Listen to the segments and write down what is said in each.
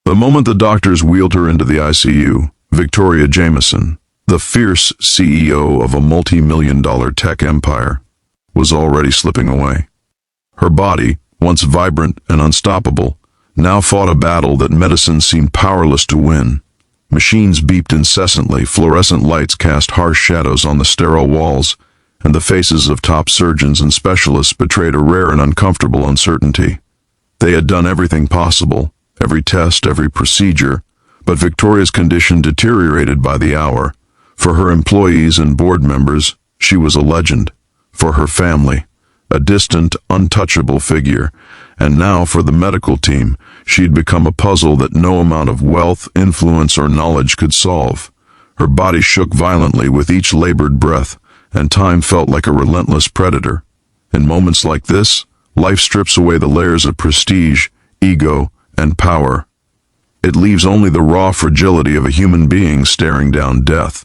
The moment the doctors wheeled her into the ICU, Victoria Jameson, the fierce CEO of a multi-million-dollar tech empire, was already slipping away. Her body, once vibrant and unstoppable, now fought a battle that medicine seemed powerless to win. Machines beeped incessantly, fluorescent lights cast harsh shadows on the sterile walls, and the faces of top surgeons and specialists betrayed a rare and uncomfortable uncertainty. They had done everything possible, every test, every procedure, but Victoria's condition deteriorated by the hour. For her employees and board members, she was a legend. For her family, a distant, untouchable figure. And now for the medical team, she'd become a puzzle that no amount of wealth, influence, or knowledge could solve. Her body shook violently with each labored breath, and time felt like a relentless predator. In moments like this, life strips away the layers of prestige, ego, and power. It leaves only the raw fragility of a human being staring down death.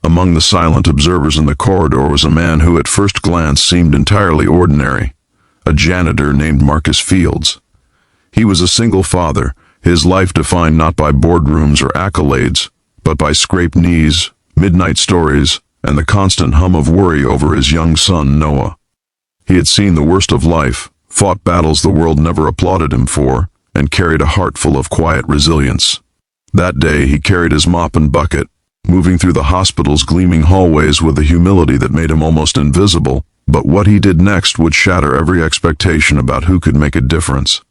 Among the silent observers in the corridor was a man who at first glance seemed entirely ordinary, a janitor named Marcus Fields. He was a single father, his life defined not by boardrooms or accolades, but by scraped knees, midnight stories, and the constant hum of worry over his young son, Noah. He had seen the worst of life, fought battles the world never applauded him for, and carried a heart full of quiet resilience. That day he carried his mop and bucket, moving through the hospital's gleaming hallways with a humility that made him almost invisible, but what he did next would shatter every expectation about who could make a difference.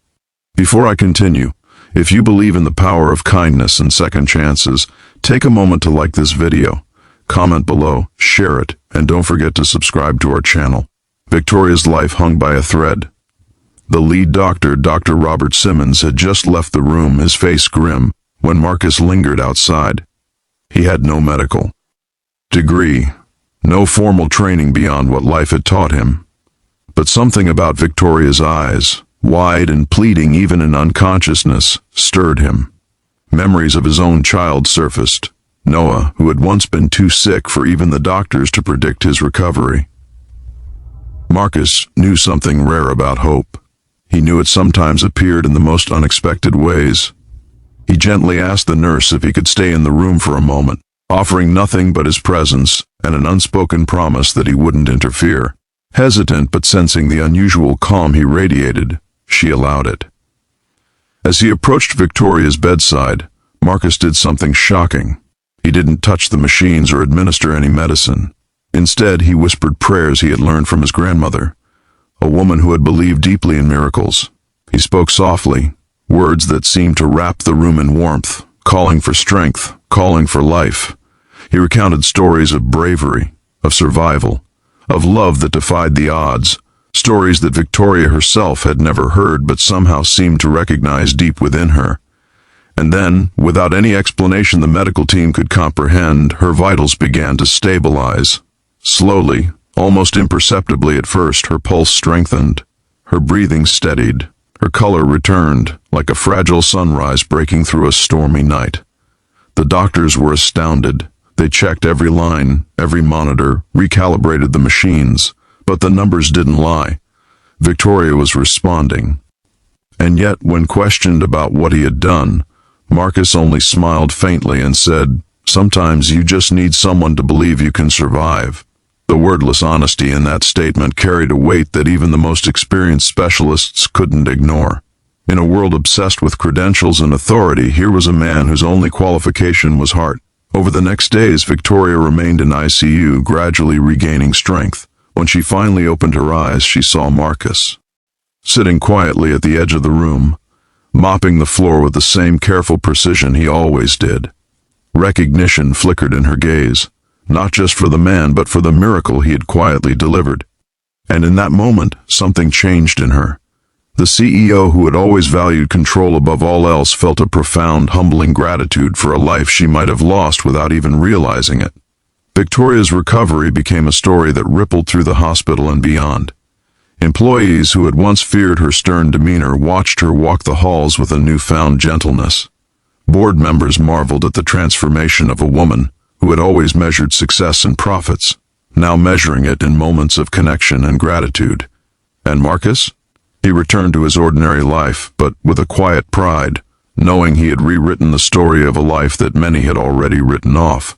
Before I continue, if you believe in the power of kindness and second chances, take a moment to like this video, comment below, share it, and don't forget to subscribe to our channel. Victoria's life hung by a thread. The lead doctor, Dr. Robert Simmons, had just left the room, his face grim, when Marcus lingered outside. He had no medical degree, no formal training beyond what life had taught him. But something about Victoria's eyes, wide and pleading even in unconsciousness, stirred him. Memories of his own child surfaced, Noah, who had once been too sick for even the doctors to predict his recovery. Marcus knew something rare about hope. He knew it sometimes appeared in the most unexpected ways. He gently asked the nurse if he could stay in the room for a moment, offering nothing but his presence and an unspoken promise that he wouldn't interfere. Hesitant but sensing the unusual calm he radiated, she allowed it. As he approached Victoria's bedside, Marcus did something shocking. He didn't touch the machines or administer any medicine. Instead, he whispered prayers he had learned from his grandmother, a woman who had believed deeply in miracles. He spoke softly, words that seemed to wrap the room in warmth, calling for strength, calling for life. He recounted stories of bravery, of survival, of love that defied the odds, stories that Victoria herself had never heard but somehow seemed to recognize deep within her. And then, without any explanation the medical team could comprehend, her vitals began to stabilize. Slowly, almost imperceptibly at first, her pulse strengthened, her breathing steadied, her color returned, like a fragile sunrise breaking through a stormy night. The doctors were astounded. They checked every line, every monitor, recalibrated the machines, but the numbers didn't lie. Victoria was responding. And yet, when questioned about what he had done, Marcus only smiled faintly and said, "Sometimes you just need someone to believe you can survive." The wordless honesty in that statement carried a weight that even the most experienced specialists couldn't ignore. In a world obsessed with credentials and authority, here was a man whose only qualification was heart. Over the next days, Victoria remained in ICU, gradually regaining strength. When she finally opened her eyes, she saw Marcus, sitting quietly at the edge of the room, mopping the floor with the same careful precision he always did. Recognition flickered in her gaze, not just for the man, but for the miracle he had quietly delivered. And in that moment, something changed in her. The CEO, who had always valued control above all else, felt a profound, humbling gratitude for a life she might have lost without even realizing it. Victoria's recovery became a story that rippled through the hospital and beyond. Employees who had once feared her stern demeanor watched her walk the halls with a newfound gentleness. Board members marveled at the transformation of a woman who had always measured success in profits, now measuring it in moments of connection and gratitude. And Marcus? He returned to his ordinary life, but with a quiet pride, knowing he had rewritten the story of a life that many had already written off.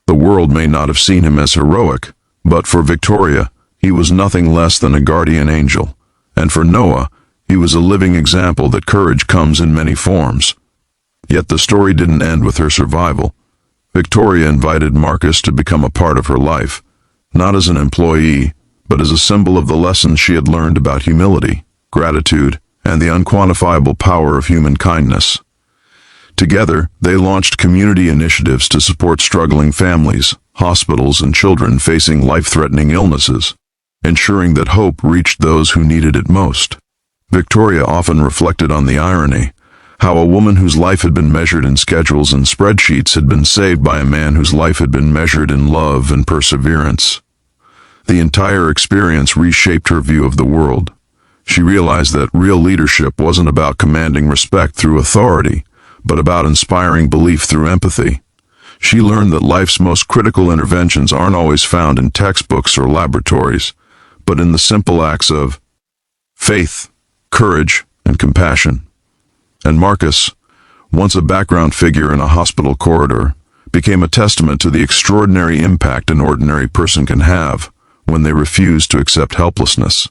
The world may not have seen him as heroic, but for Victoria, he was nothing less than a guardian angel, and for Noah, he was a living example that courage comes in many forms. Yet the story didn't end with her survival. Victoria invited Marcus to become a part of her life, not as an employee, but as a symbol of the lessons she had learned about humility, gratitude, and the unquantifiable power of human kindness. Together, they launched community initiatives to support struggling families, hospitals, and children facing life-threatening illnesses, ensuring that hope reached those who needed it most. Victoria often reflected on the irony, how a woman whose life had been measured in schedules and spreadsheets had been saved by a man whose life had been measured in love and perseverance. The entire experience reshaped her view of the world. She realized that real leadership wasn't about commanding respect through authority, but about inspiring belief through empathy. She learned that life's most critical interventions aren't always found in textbooks or laboratories, but in the simple acts of faith, courage, and compassion. And Marcus, once a background figure in a hospital corridor, became a testament to the extraordinary impact an ordinary person can have when they refuse to accept helplessness.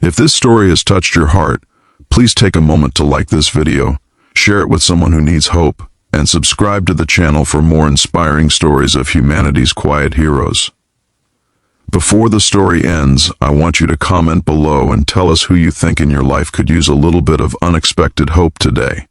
If this story has touched your heart, please take a moment to like this video, share it with someone who needs hope, and subscribe to the channel for more inspiring stories of humanity's quiet heroes. Before the story ends, I want you to comment below and tell us who you think in your life could use a little bit of unexpected hope today.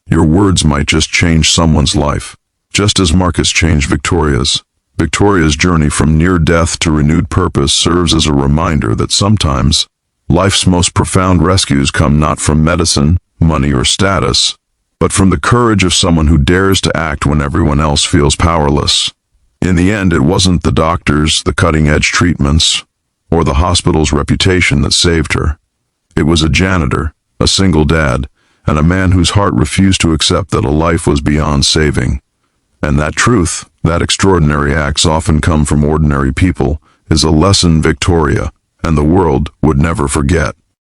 Your words might just change someone's life, just as Marcus changed Victoria's. Victoria's journey from near death to renewed purpose serves as a reminder that sometimes life's most profound rescues come not from medicine, money, or status, but from the courage of someone who dares to act when everyone else feels powerless. In the end, it wasn't the doctors, the cutting-edge treatments, or the hospital's reputation that saved her. It was a janitor, a single dad, and a man whose heart refused to accept that a life was beyond saving. And that truth, that extraordinary acts often come from ordinary people, is a lesson Victoria and the world would never forget.